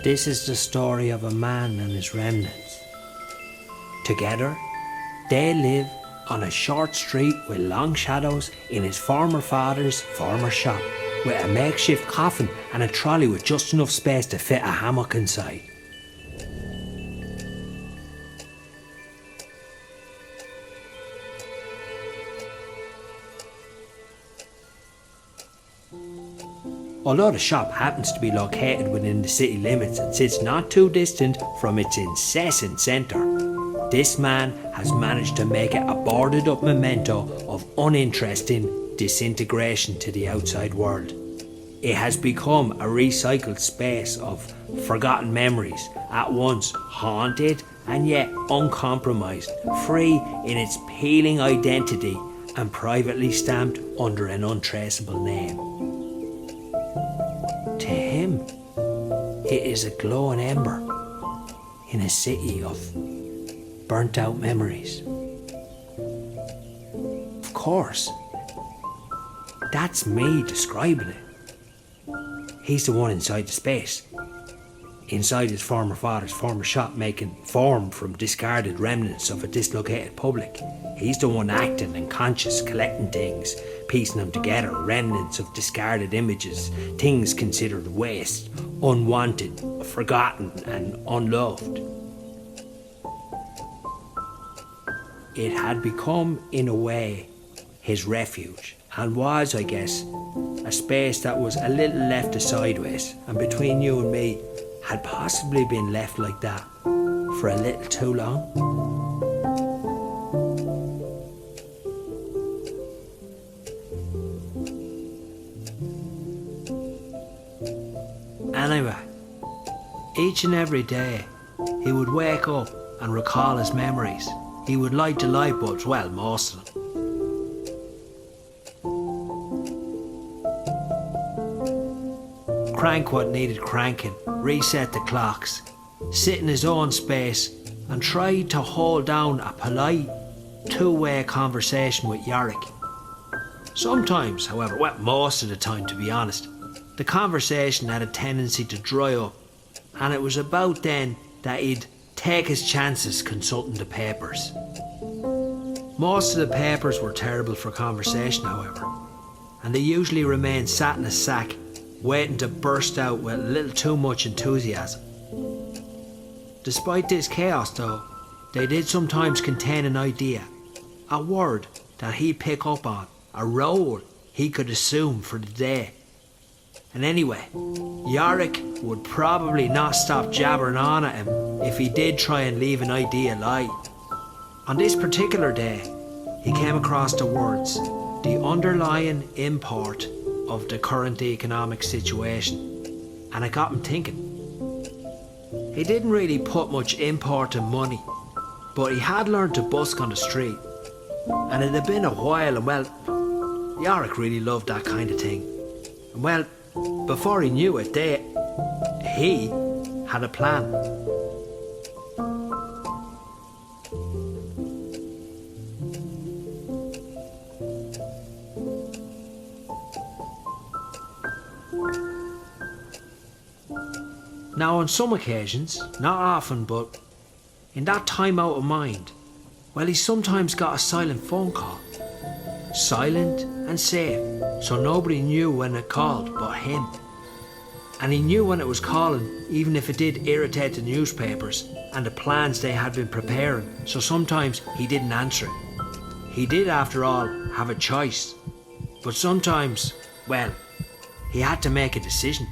This is the story of a man and his remnants. Together, they live on a short street with long shadows in his former father's former shop, with a makeshift coffin and a trolley with just enough space to fit a hammock inside. Although the shop happens to be located within the city limits and sits not too distant from its incessant centre, this man has managed to make it a boarded up memento of uninteresting disintegration to the outside world. It has become a recycled space of forgotten memories, at once haunted and yet uncompromised, free in its peeling identity and privately stamped under an untraceable name. To him, it is a glowing ember in a city of burnt out memories. Of course, that's me describing it. He's the one inside the space, inside his former father's former shop, making form from discarded remnants of a dislocated public. He's the one acting and conscious, collecting things, piecing them together, remnants of discarded images, things considered waste, unwanted, forgotten and unloved. It had become, in a way, his refuge, and was, I guess, a space that was a little left sideways, and between you and me, had possibly been left like that for a little too long. Anyway, each and every day, he would wake up and recall his memories. He would light the light bulbs, well, most of them. Crank what needed cranking, reset the clocks, sit in his own space and try to hold down a polite, two-way conversation with Yorick. Sometimes, however, well, most of the time to be honest, the conversation had a tendency to dry up, and it was about then that he'd take his chances consulting the papers. Most of the papers were terrible for conversation, however, and they usually remained sat in a sack, waiting to burst out with a little too much enthusiasm. Despite this chaos, though, they did sometimes contain an idea, a word that he'd pick up on, a role he could assume for the day. And anyway, Yorick would probably not stop jabbering on at him if he did try and leave an idea lie. On this particular day, he came across the words, the underlying import of the current economic situation, and it got him thinking. He didn't really put much import in money, but he had learned to busk on the street, and it had been a while, and well, Yorick really loved that kind of thing. And well, before he knew it, he had a plan. Now on some occasions, not often, but in that time out of mind, well, he sometimes got a silent phone call. Silent and safe, so nobody knew when it called but him. And he knew when it was calling, even if it did irritate the newspapers and the plans they had been preparing, so sometimes he didn't answer it. He did, after all, have a choice. But sometimes, well, he had to make a decision.